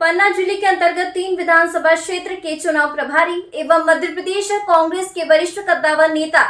पन्ना जिले के अंतर्गत 3 विधानसभा क्षेत्र के चुनाव प्रभारी एवं मध्य प्रदेश कांग्रेस के वरिष्ठ कद्दावर नेता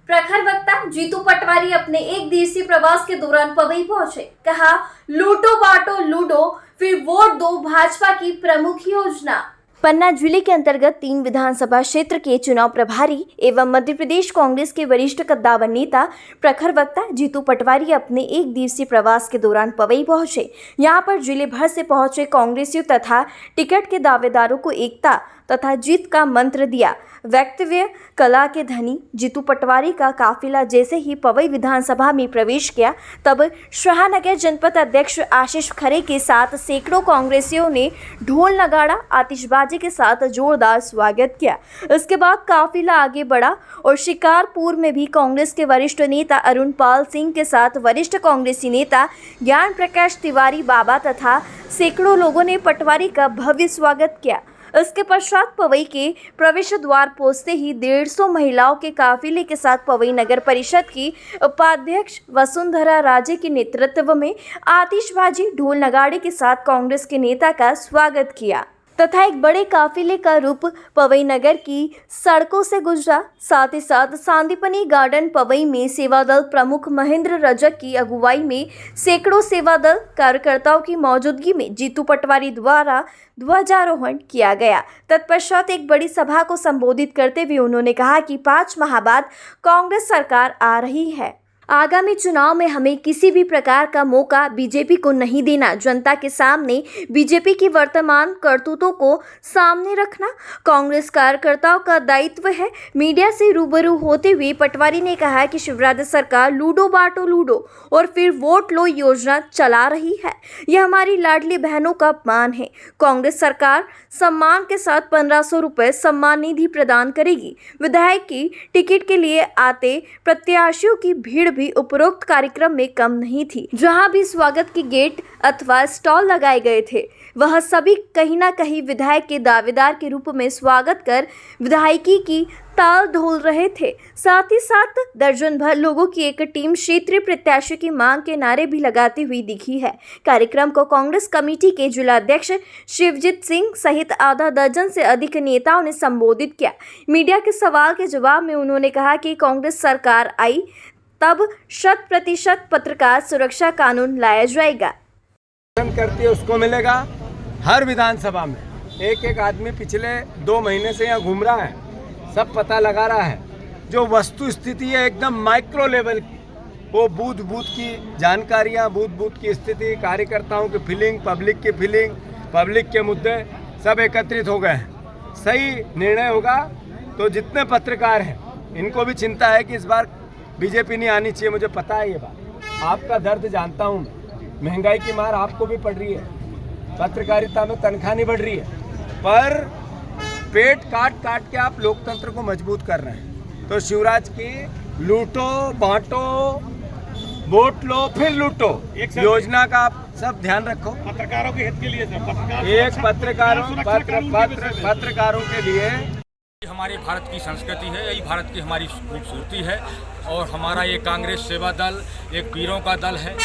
प्रखर वक्ता जीतू पटवारी अपने एक दिवसीय प्रवास के दौरान पवई पहुंचे। कहा, लूटो बांटो लूडो फिर वोट दो भाजपा की प्रमुख योजना। पन्ना जिले के अंतर्गत 3 विधानसभा क्षेत्र के चुनाव प्रभारी एवं मध्य प्रदेश कांग्रेस के वरिष्ठ कद्दावर नेता प्रखर वक्ता जीतू पटवारी अपने एक दिवसीय प्रवास के दौरान पवई पहुंचे। यहां पर जिले भर से पहुंचे कांग्रेसियों तथा टिकट के दावेदारों को एकता तथा जीत का मंत्र दिया। वक्तव्य कला के धनी जीतू पटवारी का काफिला जैसे ही पवई विधानसभा में प्रवेश किया, तब शाहनगर जनपद अध्यक्ष आशीष खरे के साथ सैकड़ों कांग्रेसियों ने ढोल नगाड़ा आतिशबाजी के साथ जोरदार स्वागत किया। इसके बाद काफिला आगे बढ़ा और शिकारपुर में भी कांग्रेस के वरिष्ठ नेता अरुण पाल सिंह के साथ वरिष्ठ कांग्रेसी नेता ज्ञान प्रकाश तिवारी बाबा तथा सैकड़ों लोगों ने पटवारी का भव्य स्वागत किया। इसके पश्चात पवई के प्रवेश द्वार पहुंचते ही 150 महिलाओं के काफिले के साथ पवई नगर परिषद की उपाध्यक्ष वसुंधरा राजे के नेतृत्व में आतिशबाजी ढोल नगाड़े के साथ कांग्रेस के नेता का स्वागत किया तथा एक बड़े काफिले का रूप पवई नगर की सड़कों से गुजरा। साथ ही साथ सांदीपनी गार्डन पवई में सेवादल प्रमुख महेंद्र रजक की अगुवाई में सैकड़ों सेवादल कार्यकर्ताओं की मौजूदगी में जीतू पटवारी द्वारा ध्वजारोहण किया गया। तत्पश्चात एक बड़ी सभा को संबोधित करते हुए उन्होंने कहा कि 5 माह बाद कांग्रेस सरकार आ रही है। आगामी चुनाव में हमें किसी भी प्रकार का मौका बीजेपी को नहीं देना। जनता के सामने बीजेपी की वर्तमान करतूतों को सामने रखना कांग्रेस कार्यकर्ताओं का दायित्व है। मीडिया से रूबरू होते हुए पटवारी ने कहा कि शिवराज सरकार लूडो बांटो लूडो और फिर वोट लो योजना चला रही है। यह हमारी लाडली बहनों का अपमान है। कांग्रेस सरकार सम्मान के साथ 1500 रुपये सम्मान निधि प्रदान करेगी। विधायक की टिकट के लिए आते प्रत्याशियों की भीड़ भी उपरोक्त कार्यक्रम में कम नहीं थी। जहां भी स्वागत के गेट अथवा स्टॉल लगाए गए थे, वह सभी कहीं ना कहीं विधायक के दावेदार के रूप में स्वागत कर विधायकी की ताल ढोल रहे थे। साथ ही साथ दर्जन भर लोगों की एक टीम क्षेत्रीय प्रत्याशी की मांग के नारे भी लगाती हुई दिखी है। कार्यक्रम को कांग्रेस कमेटी के जिलाध्यक्ष शिवजीत सिंह सहित आधा दर्जन से अधिक नेताओं ने संबोधित किया। मीडिया के सवाल के जवाब में उन्होंने कहा कि कांग्रेस सरकार आई तब 100% पत्रकार सुरक्षा कानून लाया जाएगा। करती है उसको मिलेगा। हर विधानसभा में एक आदमी पिछले 2 महीने से यहाँ घूम रहा है, सब पता लगा रहा है। जो वस्तु स्थिति है एकदम माइक्रो लेवल की, वो बूथ बूथ की जानकारियाँ, बूथ बूथ की स्थिति, कार्यकर्ताओं की फीलिंग, पब्लिक की फीलिंग, पब्लिक के मुद्दे सब एकत्रित हो गए हैं। सही निर्णय होगा। तो जितने पत्रकार हैं इनको भी चिंता है कि इस बार बीजेपी नहीं आनी चाहिए। मुझे पता है ये बात, आपका दर्द जानता हूँ। महंगाई की मार आपको भी पड़ रही है, पत्रकारिता में तनख्वाह नहीं बढ़ रही है, पर पेट काट काट के आप लोकतंत्र को मजबूत कर रहे हैं। तो शिवराज की लूटो बांटो वोट लो फिर लूटो योजना का आप सब ध्यान रखो। पत्रकारों के हित के लिए पत्रकारों के लिए हमारे भारत की संस्कृति है, यही भारत की हमारी खूबसूरती है। और हमारा ये कांग्रेस सेवा दल एक वीरों का दल है।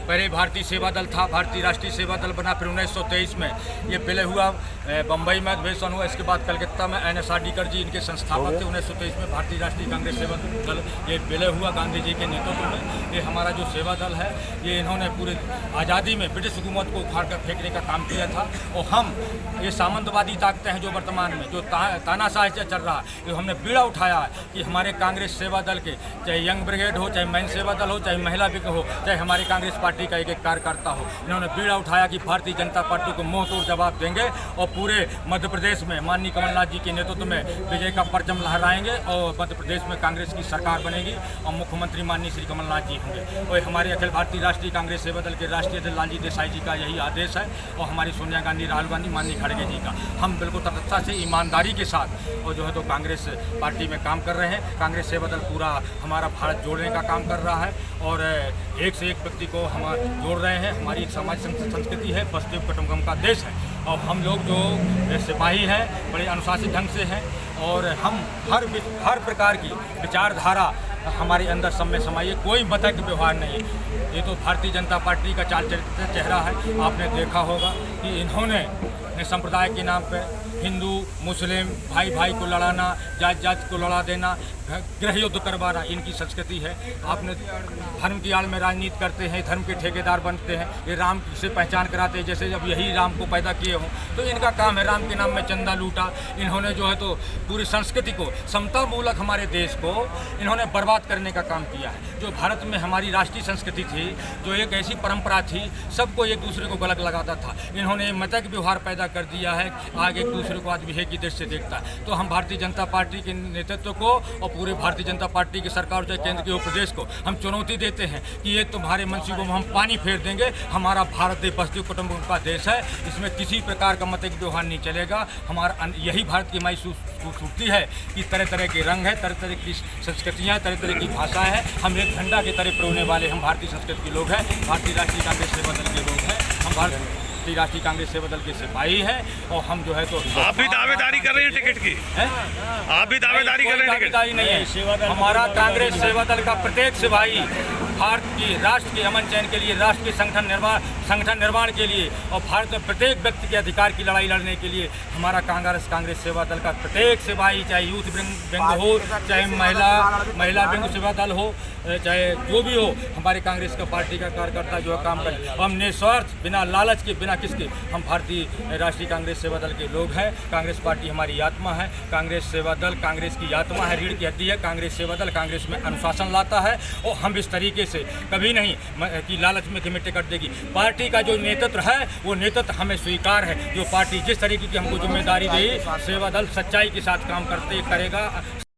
पहले भारतीय सेवा दल था, भारतीय राष्ट्रीय सेवा दल बना, फिर 1923 में ये विलय हुआ, बम्बई में अधिवेशन हुआ। इसके बाद कलकत्ता में NS आर्डीकर जी इनके संस्थापक थे। 1923 में भारतीय राष्ट्रीय कांग्रेस सेवा दल ये विलय हुआ गांधी जी के नेतृत्व में। ये हमारा जो सेवा दल है, ये इन्होंने पूरे आज़ादी में ब्रिटिश हुकूमत को उखाड़ कर फेंकने का काम किया था। और हम ये सामंतवादी ताकतें हैं जो वर्तमान में जो तानाशाही चल रहा है, ये हमने बीड़ा उठाया है कि हमारे कांग्रेस सेवा दल के, चाहे यंग ब्रिगेड हो, चाहे मैन सेवा दल हो, चाहे महिला विंग हो, चाहे हमारी कांग्रेस पार्टी का एक कार्यकर्ता हो, इन्होंने बीड़ा उठाया कि भारतीय जनता पार्टी को मुंह तोड़ जवाब देंगे और पूरे मध्य प्रदेश में माननीय कमलनाथ जी के नेतृत्व में विजय का परचम लहराएंगे और मध्य प्रदेश में कांग्रेस की सरकार बनेगी और मुख्यमंत्री माननीय श्री कमलनाथ जी होंगे। और हमारे अखिल भारतीय राष्ट्रीय कांग्रेस सेवा दल के राष्ट्रीय अध्यक्ष लालजी देसाई जी का यही आदेश है और हमारी सोनिया गांधी, राहुल गांधी, माननीय खड़गे जी का। हम बिल्कुल तटस्थता से ईमानदारी के साथ और जो है तो कांग्रेस पार्टी में काम कर रहे हैं। कांग्रेस सेवा दल पूरा हमारा भारत जोड़ने का काम कर रहा है और एक से एक व्यक्ति को हम जोड़ रहे हैं। हमारी एक सामाजिक संस्कृति है, वसुधैव कुटुंबकम का देश है और हम लोग जो सिपाही हैं बड़े अनुशासित ढंग से हैं और हम हर प्रकार की विचारधारा हमारे अंदर सब में समाइए, कोई मतक व्यवहार नहीं है। ये तो भारतीय जनता पार्टी का चाल चरित्र चेहरा है। आपने देखा होगा कि इन्होंने संप्रदाय के नाम पर हिंदू मुस्लिम भाई भाई को लड़ाना, जात जात को लड़ा देना, गृह युद्ध करवाना इनकी संस्कृति है। आपने धर्म की आड़ में राजनीति करते हैं, धर्म के ठेकेदार बनते हैं, ये राम से पहचान कराते हैं जैसे जब यही राम को पैदा किए हों। तो इनका काम है राम के नाम में चंदा लूटा। इन्होंने जो है तो पूरी संस्कृति को, समता मूलक हमारे देश को इन्होंने बर्बाद करने का काम किया है। जो भारत में हमारी राष्ट्रीय संस्कृति थी, जो एक ऐसी परंपरा थी, सबको एक दूसरे को गलत लगाता था, इन्होंने मतक व्यवहार पैदा कर दिया है। आगे एक दूसरे को आदमी है की दृष्टि से देखता है। तो हम भारतीय जनता पार्टी के नेतृत्व को और पूरे भारतीय जनता पार्टी की सरकार चाहे केंद्र के प्रदेश को हम चुनौती देते हैं कि ये तुम्हारे मंसूबों में हम पानी फेर देंगे। हमारा भारत देश बस्ती कुटुंबों का देश है, इसमें किसी प्रकार का मतक व्यवहार नहीं चलेगा। हमारा यही भारत की महसूस खूबसूरती है कि तरह तरह के रंग है, तरह तरह की संस्कृतियाँ, तरह तरह की भाषाएं हैं। हम एक झंडा की तरह प्रोने वाले हम भारतीय संस्कृति के लोग हैं, भारतीय राष्ट्रीय कांग्रेस सेवा दल के लोग हैं, हम भारतीय राष्ट्रीय कांग्रेस सेवा दल के सिपाही हैं। और हम जो है तो आप भी दावेदारी कर रहे हैं टिकट की? आप भी दावेदारी कर रहे हैं? दावेदारी नहीं है। हमारा कांग्रेस सेवा दल का प्रत्येक सिपाही भारत की राष्ट्र के अमन चैन के लिए, राष्ट्र के संगठन निर्माण के लिए और भारत में प्रत्येक व्यक्ति के अधिकार की लड़ाई लड़ने के लिए हमारा कांग्रेस सेवा दल का प्रत्येक सिपाही, चाहे यूथ विंग हो, चाहे महिला विंग सेवा दल हो, चाहे जो भी हो, हमारे कांग्रेस का पार्टी का कार्यकर्ता जो है काम करें। हम निस्वार्थ, बिना लालच के, बिना किसके, हम भारतीय राष्ट्रीय कांग्रेस सेवा दल के लोग हैं। कांग्रेस पार्टी हमारी आत्मा है। कांग्रेस सेवा दल कांग्रेस की आत्मा है, रीढ़ की हड्डी है। कांग्रेस सेवा दल कांग्रेस में अनुशासन लाता है और हम इस तरीके से कभी नहीं कि लालच में कि टिकट देगी। पार्टी का जो नेतृत्व है वो नेतृत्व हमें स्वीकार है। जो पार्टी जिस तरीके की हमको जिम्मेदारी दी, सेवा दल सच्चाई के साथ काम करते करेगा।